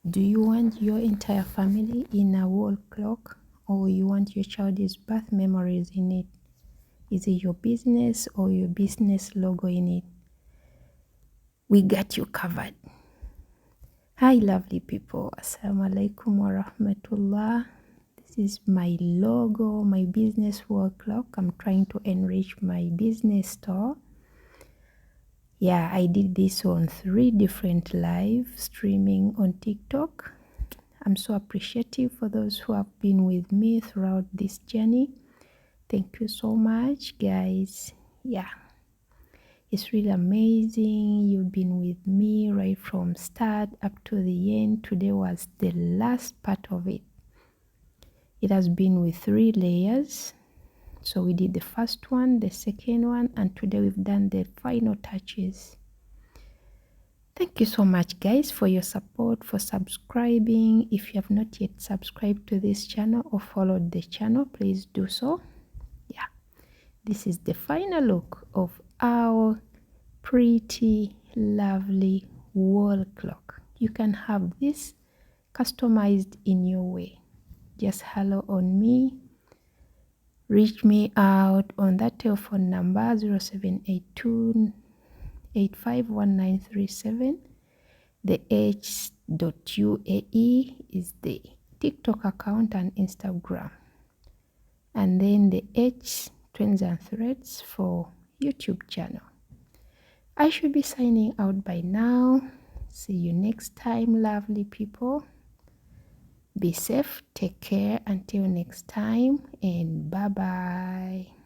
Do you want your entire family in a wall clock, or you want your child's birth memories in it? Is it your business or your business logo in it? We got you covered. Hi lovely people, assalamu alaikum wa rahmatullah. This is my logo, my business wall clock. I'm trying to enrich my business store. Yeah, I did this on 3 different live streaming on TikTok. I'm so appreciative for those who have been with me throughout this journey. Thank you so much, guys. Yeah, it's really amazing. You've been with me right from start up to the end. Today was the last part of it. It has been with 3 layers. So we did the first one, the second one, and today we've done the final touches. Thank you so much, guys, for your support, for subscribing. If you have not yet subscribed to this channel or followed the channel, please do so. Yeah, this is the final look of our pretty lovely wall clock. You can have this customized in your way. Just hello on me. Reach me out on that telephone number 0782 851937. The h.uae is the TikTok account and Instagram, and then the H Trends and Threads for YouTube channel. I should be signing out by now. See you next time, lovely people. Be safe, take care until next time, and bye bye.